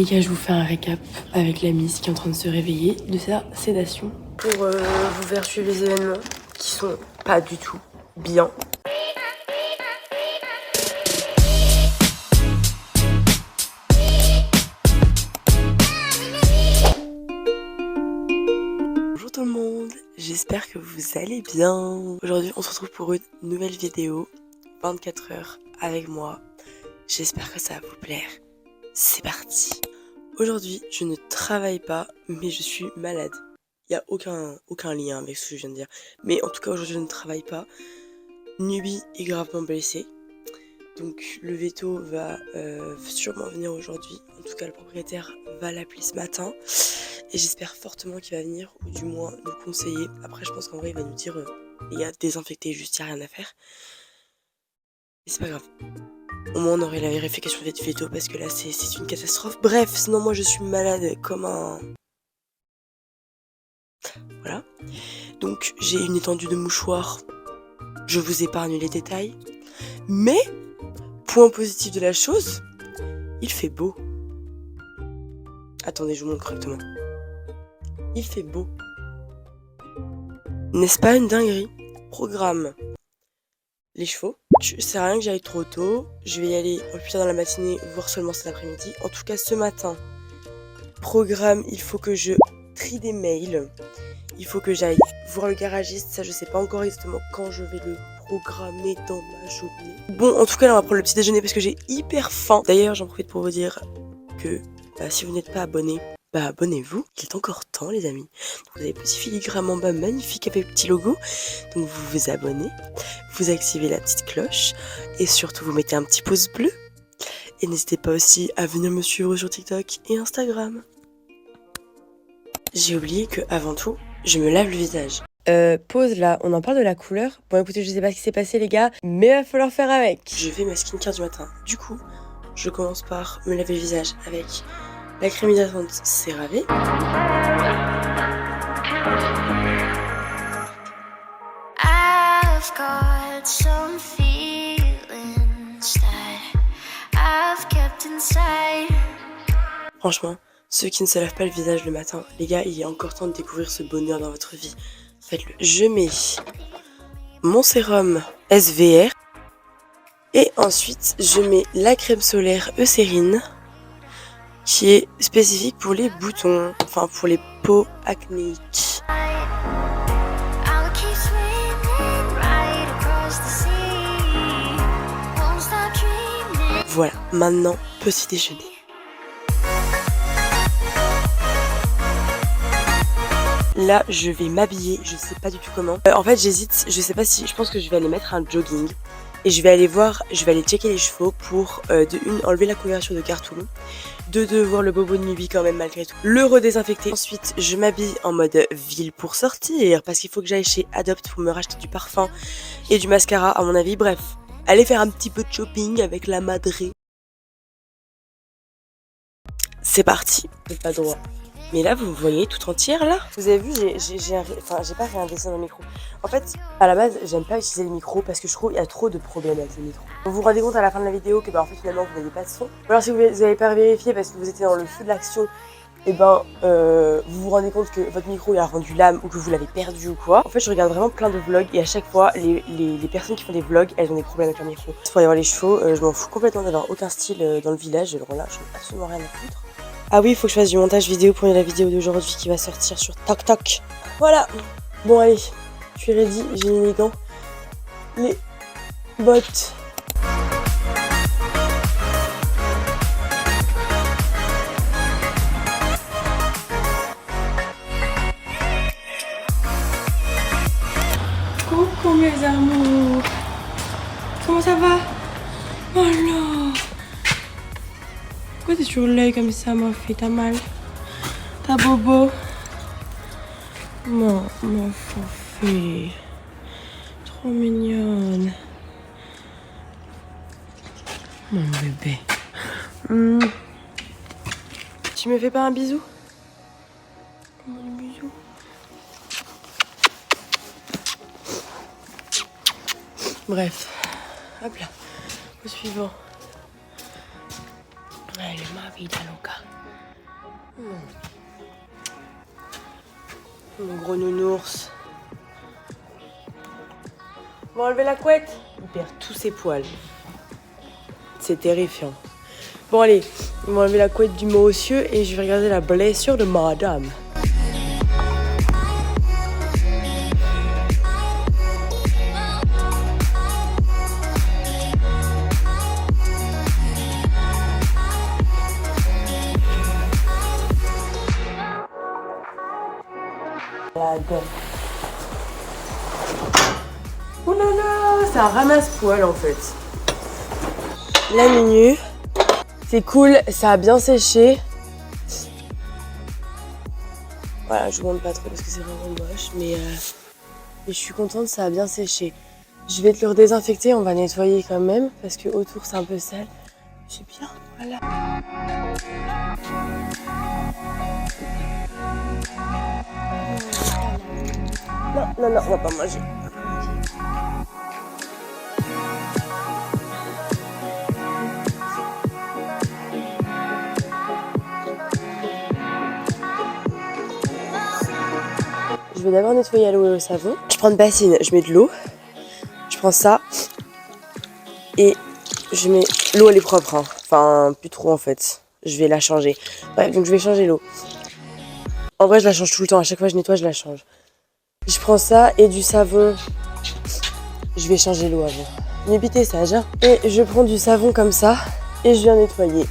Les gars, je vous fais un récap avec la Miss qui est en train de se réveiller de sa sédation. Pour vous faire suivre les événements qui sont pas du tout bien. Bonjour tout le monde, j'espère que vous allez bien. Aujourd'hui, on se retrouve pour une nouvelle vidéo, 24 heures avec moi. J'espère que ça va vous plaire. C'est parti. Aujourd'hui, je ne travaille pas, mais je suis malade. Il n'y a aucun lien avec ce que je viens de dire. Mais en tout cas, aujourd'hui, je ne travaille pas. Nubi est gravement blessé. Donc, le veto va sûrement venir aujourd'hui. En tout cas, le propriétaire va l'appeler ce matin. Et j'espère fortement qu'il va venir, ou du moins nous conseiller. Après, je pense qu'en vrai, il va nous dire les gars, désinfectez, juste, il n'y a rien à faire. Et c'est pas grave. Au moins on aurait la vérification de veto parce que là c'est une catastrophe. Bref, sinon moi je suis malade comme un... Voilà. Donc j'ai une étendue de mouchoirs. Je vous épargne les détails. Mais, point positif de la chose, il fait beau. Attendez, je vous montre correctement. Il fait beau. N'est-ce pas une dinguerie? Programme. Les chevaux. C'est rien que j'aille trop tôt. Je vais y aller plus tard dans la matinée, voire seulement cet après-midi. En tout cas, ce matin, programme, il faut que je trie des mails. Il faut que j'aille voir le garagiste. Ça, je sais pas encore exactement quand je vais le programmer dans ma journée. Bon, en tout cas, là, on va prendre le petit déjeuner parce que j'ai hyper faim. D'ailleurs, j'en profite pour vous dire que si vous n'êtes pas abonné, abonnez-vous, il est encore temps les amis. Donc, vous avez petit filigrane en bas magnifique avec le petit logo. Donc vous vous abonnez, vous activez la petite cloche et surtout vous mettez un petit pouce bleu. Et n'hésitez pas aussi à venir me suivre sur TikTok et Instagram. J'ai oublié que avant tout, je me lave le visage. Pause là, on en parle de la couleur. Bon écoutez, je sais pas ce qui s'est passé les gars, mais il va falloir faire avec. Je fais ma skincare du matin. Du coup, je commence par me laver le visage avec la crème hydratante CeraVe. Franchement, ceux qui ne se lavent pas le visage le matin, les gars, il est encore temps de découvrir ce bonheur dans votre vie. Faites-le. Je mets mon sérum SVR et ensuite je mets la crème solaire Eucérine qui est spécifique pour les boutons, enfin pour les peaux acnéiques. Voilà, maintenant, petit déjeuner. Là, je vais m'habiller, je sais pas du tout comment. En fait, j'hésite, je sais pas si, je pense que je vais aller mettre un jogging. Et je vais aller checker les chevaux pour, de une, enlever la couverture de carton. De deux, voir le bobo de Nubi quand même malgré tout. Le redésinfecter. Ensuite, je m'habille en mode ville pour sortir. Parce qu'il faut que j'aille chez Adopt pour me racheter du parfum et du mascara à mon avis. Bref, aller faire un petit peu de shopping avec la madré. C'est parti. C'est pas droit. Mais là, vous me voyez tout entière là. Vous avez vu, j'ai pas fait un dessin dans le micro. En fait, à la base, j'aime pas utiliser le micro parce que je trouve qu'il y a trop de problèmes avec le micro. Vous vous rendez compte à la fin de la vidéo que en fait finalement vous n'avez pas de son. Ou alors si vous n'avez pas vérifié parce que vous étiez dans le feu de l'action, et vous vous rendez compte que votre micro il a rendu l'âme ou que vous l'avez perdu ou quoi. En fait, je regarde vraiment plein de vlogs et à chaque fois, les personnes qui font des vlogs, elles ont des problèmes avec leur micro. Pour y avoir les chevaux, je m'en fous complètement d'avoir aucun style dans le village. Alors là, je n'ai absolument rien à foutre. Ah oui, il faut que je fasse du montage vidéo pour la vidéo d'aujourd'hui qui va sortir sur TikTok. Voilà. Bon allez, je suis ready, j'ai mis les gants, les bottes. Coucou mes amours. Comment ça va? Oh là. Pourquoi t'es sur l'œil comme ça, ma fille? T'as mal? T'as bobo? Non, ma fille. Trop mignonne. Mon bébé. Tu me fais pas un bisou? Un bisou. Bref. Hop là. Au suivant. Allez, ma vida loca. Mon gros nounours. On va enlever la couette. Il perd tous ses poils. C'est terrifiant. Bon allez, on va enlever la couette du monsieur et je vais regarder la blessure de madame. Oh là là, c'est un ramasse-poil en fait. La Minu, c'est cool, ça a bien séché. Voilà, je vous montre pas trop parce que c'est vraiment moche, mais je suis contente, ça a bien séché. Je vais te le redésinfecter, on va nettoyer quand même parce que autour c'est un peu sale. C'est bien, voilà. Non, non, non, on va pas manger. Je vais d'abord nettoyer à l'eau et au savon. Je prends une bassine, je mets de l'eau. Je prends ça. Et je mets... L'eau elle est propre, hein. Enfin, plus trop en fait. Je vais la changer. Bref, donc je vais changer l'eau. En vrai, je la change tout le temps. À chaque fois que je nettoie, je la change. Je prends ça et du savon. Je vais changer l'eau avant. N'ébitez sage, hein. Et je prends du savon comme ça. Et je viens nettoyer.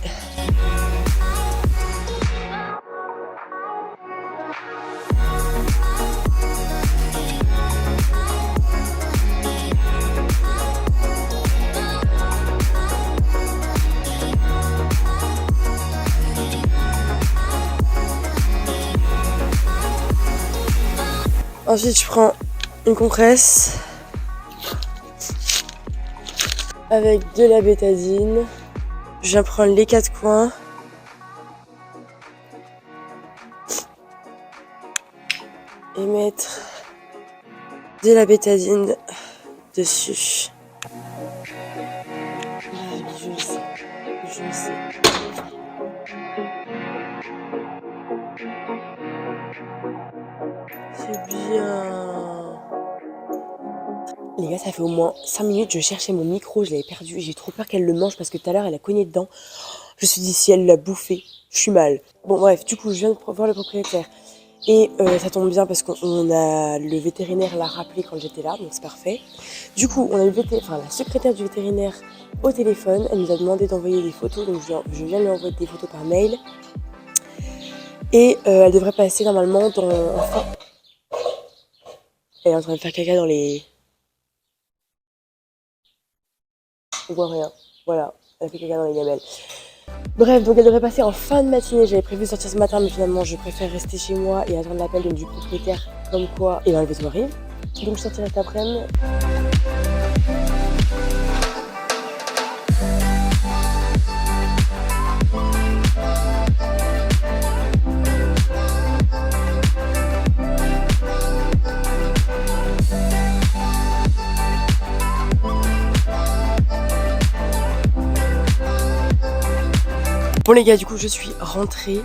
Ensuite, je prends une compresse avec de la bétadine. Je viens prendre les 4 coins. Et mettre de la bétadine dessus. Je le sais, je le sais. C'est bien. Les gars, ça fait au moins 5 minutes, je cherchais mon micro, je l'avais perdu. J'ai trop peur qu'elle le mange parce que tout à l'heure, elle a cogné dedans. Je me suis dit, si elle l'a bouffé, je suis mal. Bon, bref, du coup, je viens de voir le propriétaire. Et ça tombe bien parce qu'on a le vétérinaire l'a rappelé quand j'étais là, donc c'est parfait. Du coup, on a eu la secrétaire du vétérinaire au téléphone. Elle nous a demandé d'envoyer des photos, donc je viens de lui envoyer des photos par mail. Et elle devrait passer normalement dans... Enfin, elle est en train de faire caca dans les... On voit rien. Voilà, elle a fait caca dans les gamelles. Bref, donc elle devrait passer en fin de matinée. J'avais prévu de sortir ce matin, mais finalement je préfère rester chez moi et attendre l'appel du propriétaire comme quoi et ben, le veto arrive. Donc je sortirai cet après-midi. Bon les gars, du coup je suis rentrée.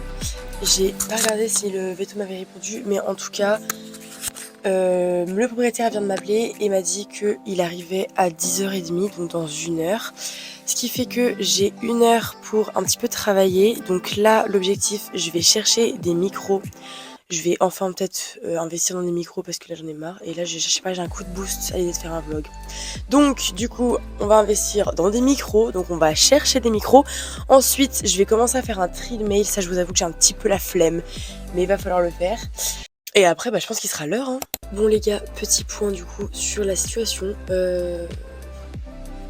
J'ai pas regardé si le veto m'avait répondu, mais en tout cas le propriétaire vient de m'appeler et m'a dit qu'il arrivait à 10h30, donc dans 1 heure. Ce qui fait que j'ai 1 heure pour un petit peu travailler. Donc là l'objectif, je vais chercher des micros. Je vais enfin peut-être investir dans des micros parce que là j'en ai marre. Et là je sais pas, j'ai un coup de boost à l'idée de faire un vlog. Donc du coup on va investir dans des micros. Donc on va chercher des micros. Ensuite je vais commencer à faire un tri de mails. Ça je vous avoue que j'ai un petit peu la flemme. Mais il va falloir le faire. Et après je pense qu'il sera l'heure, hein. Bon les gars, petit point du coup sur la situation.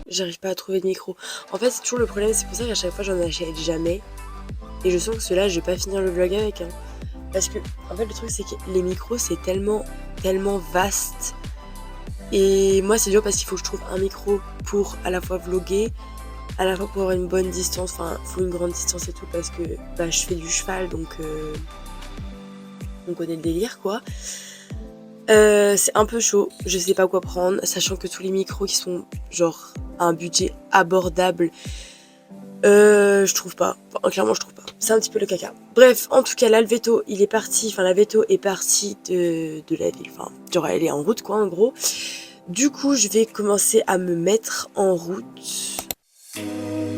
J'arrive pas à trouver de micro. En fait c'est toujours le problème. C'est pour ça qu'à chaque fois j'en achète jamais. Et je sens que ceux-là je vais pas finir le vlog avec, hein. Parce que, en fait, le truc, c'est que les micros, c'est tellement vaste. Et moi, c'est dur parce qu'il faut que je trouve un micro pour à la fois vlogger, à la fois pour avoir une bonne distance. Enfin, il faut une grande distance et tout parce que je fais du cheval, donc on connaît le délire, quoi. C'est un peu chaud. Je sais pas quoi prendre, sachant que tous les micros qui sont, genre, à un budget abordable, je trouve pas. Enfin, clairement, je trouve pas. c'est un petit peu le caca. Bref, en tout cas là le veto il est parti, enfin la veto est partie de la ville, enfin genre elle est en route quoi en gros. Du coup je vais commencer à me mettre en route.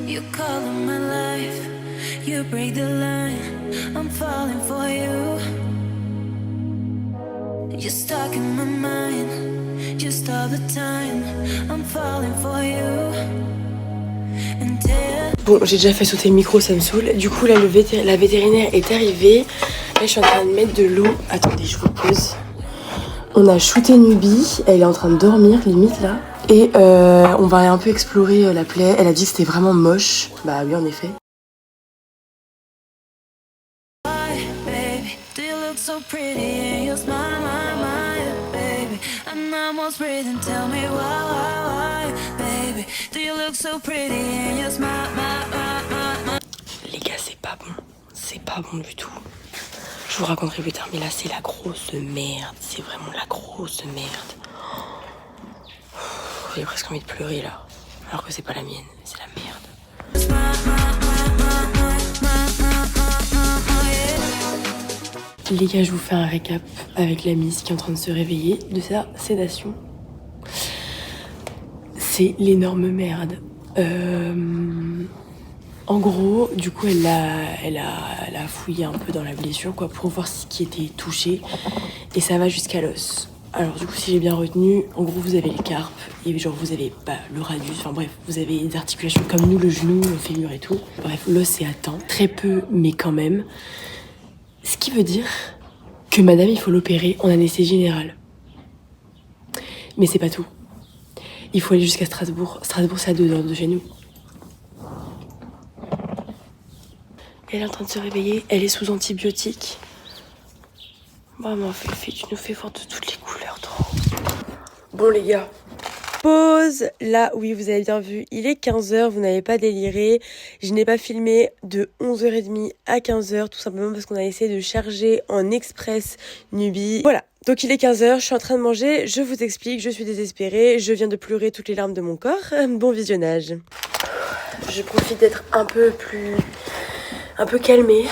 You call my life, you break the line, I'm falling for you. You're stuck in my mind, just all the time, I'm falling for you. Bon, j'ai déjà fait sauter le micro, ça me saoule. Du coup, là, la vétérinaire est arrivée. Là, je suis en train de mettre de l'eau. Attendez, je vous pose. On a shooté Nubie. Elle est en train de dormir, limite, là. Et on va un peu explorer la plaie. Elle a dit que c'était vraiment moche. Bah oui, en effet. Les gars, c'est pas bon. C'est pas bon du tout. Je vous raconterai plus tard, mais là, c'est la grosse merde. C'est vraiment la grosse merde. J'ai presque envie de pleurer, là. Alors que c'est pas la mienne, c'est la merde. Les gars, je vous fais un récap avec la Miss qui est en train de se réveiller de sa sédation. C'est l'énorme merde. En gros, du coup, elle a fouillé un peu dans la blessure, quoi, pour voir ce qui était touché. Et ça va jusqu'à l'os. Alors, du coup, si j'ai bien retenu, en gros, vous avez les carpes. Et genre, vous avez le radius. Enfin bref, vous avez des articulations comme nous, le genou, le fémur et tout. Bref, l'os est atteint. Très peu, mais quand même. Ce qui veut dire que madame, il faut l'opérer en anesthésie générale. Mais c'est pas tout. Il faut aller jusqu'à Strasbourg. Strasbourg, c'est à 2 heures de chez nous. Elle est en train de se réveiller. Elle est sous antibiotiques. Vraiment, tu nous fais voir de toutes les couleurs, trop. Bon, les gars. Pause. Là, oui, vous avez bien vu. Il est 15h. Vous n'avez pas déliré. Je n'ai pas filmé de 11h30 à 15h. Tout simplement parce qu'on a essayé de charger en express Nubie. Voilà. Donc il est 15h, je suis en train de manger, je vous explique, je suis désespérée, je viens de pleurer toutes les larmes de mon corps. Bon visionnage. Je profite d'être un peu calmée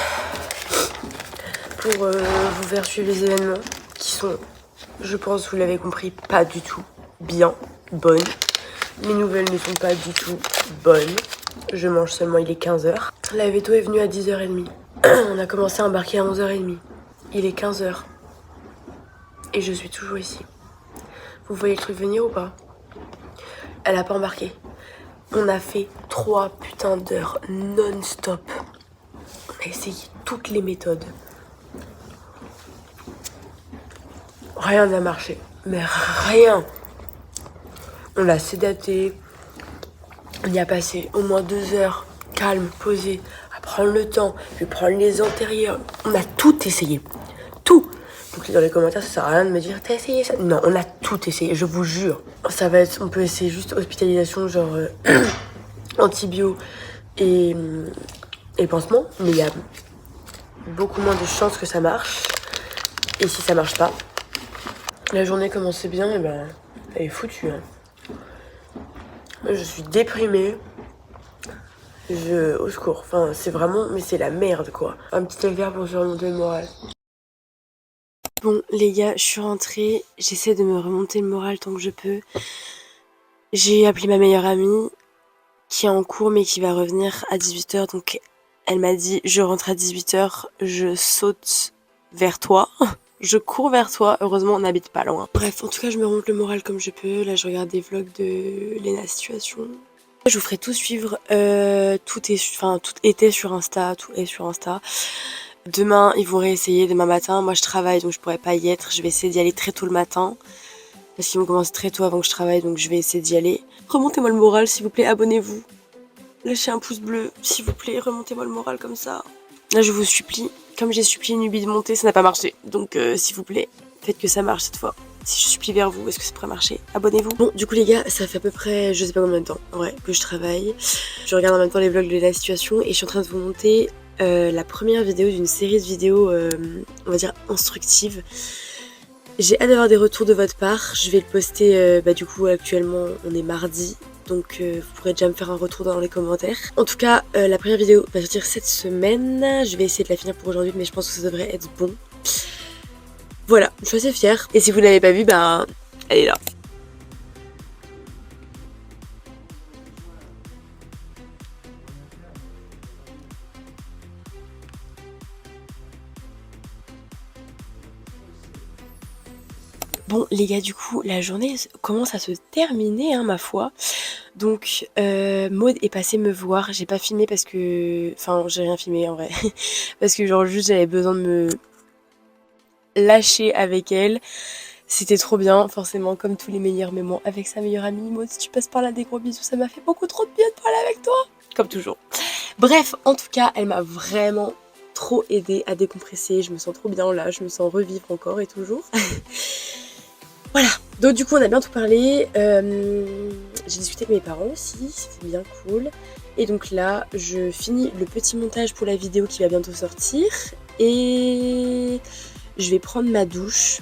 pour vous faire suivre les événements qui sont, je pense, vous l'avez compris, pas du tout bien, bonnes. Mes nouvelles ne sont pas du tout bonnes. Je mange seulement, il est 15h. La veto est venue à 10h30. On a commencé à embarquer à 11h30. Il est 15h. Et je suis toujours ici. Vous voyez le truc venir ou pas? Elle a pas embarqué. On a fait 3 putains d'heures non-stop. On a essayé toutes les méthodes. Rien n'a marché. Mais rien. On l'a sédaté. On y a passé au moins 2 heures, calme, posé, à prendre le temps, puis prendre les antérieurs. On a tout essayé. Tout. Donc dans les commentaires, ça sert à rien de me dire t'as essayé ça. Non, on a tout essayé, je vous jure. Ça va être, on peut essayer juste hospitalisation, genre antibio et pansement, mais il y a beaucoup moins de chances que ça marche. Et si ça marche pas, la journée commençait bien, et ben elle est foutue. Hein. Je suis déprimée. Au secours. Enfin, c'est vraiment, mais c'est la merde quoi. Un petit éclair pour se remonter le moral. Bon les gars, je suis rentrée, j'essaie de me remonter le moral tant que je peux. J'ai appelé ma meilleure amie qui est en cours mais qui va revenir à 18h. Donc elle m'a dit je rentre à 18h, je saute vers toi. Je cours vers toi, heureusement on n'habite pas loin. Bref, en tout cas je me remonte le moral comme je peux. Là je regarde des vlogs de Lena Situation. Je vous ferai tout suivre, tout était sur Insta, tout est sur Insta. Demain, ils vont réessayer, demain matin. Moi, je travaille, donc je pourrais pas y être. Je vais essayer d'y aller très tôt le matin. Parce qu'ils vont commencer très tôt avant que je travaille, donc je vais essayer d'y aller. Remontez-moi le moral, s'il vous plaît, abonnez-vous. Lâchez un pouce bleu, s'il vous plaît, remontez-moi le moral comme ça. Là, je vous supplie. Comme j'ai supplié Nubie de monter, ça n'a pas marché. Donc, s'il vous plaît, faites que ça marche cette fois. Si je supplie vers vous, est-ce que ça pourrait marcher? Abonnez-vous. Bon, du coup, les gars, ça fait à peu près, je sais pas combien de temps, ouais, que je travaille. Je regarde en même temps les vlogs de la situation et je suis en train de vous monter la première vidéo d'une série de vidéos, on va dire, instructives. J'ai hâte d'avoir des retours de votre part. Je vais le poster, du coup, actuellement, on est mardi. Donc vous pourrez déjà me faire un retour dans les commentaires. En tout cas, la première vidéo va sortir cette semaine. Je vais essayer de la finir pour aujourd'hui, mais je pense que ça devrait être bon. Voilà, je suis assez fière. Et si vous ne l'avez pas vue, bah elle est là. Bon les gars, du coup la journée commence à se terminer ma foi. Donc Maud est passée me voir. J'ai pas filmé parce que... Enfin j'ai rien filmé en vrai. Parce que genre juste j'avais besoin de me lâcher avec elle. C'était trop bien, forcément comme tous les meilleurs moments avec sa meilleure amie. Maud, si tu passes par là, des gros bisous, ça m'a fait beaucoup trop de bien de parler avec toi. Comme toujours. Bref, en tout cas elle m'a vraiment trop aidée à décompresser. Je me sens trop bien là, je me sens revivre encore et toujours. Voilà, donc du coup on a bien tout parlé, j'ai discuté avec mes parents aussi, c'était bien cool. Et donc là, je finis le petit montage pour la vidéo qui va bientôt sortir. Et je vais prendre ma douche.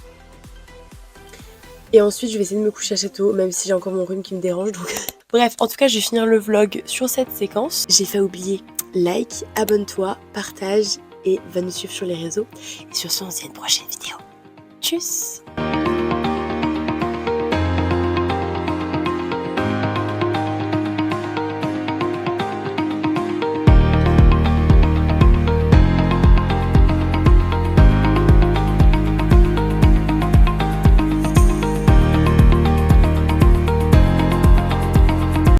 Et ensuite je vais essayer de me coucher assez tôt, même si j'ai encore mon rhume qui me dérange. Donc bref, en tout cas je vais finir le vlog sur cette séquence. J'ai fait oublier, like, abonne-toi, partage et va nous suivre sur les réseaux. Et sur ce, on se dit à une prochaine vidéo. Tchuss!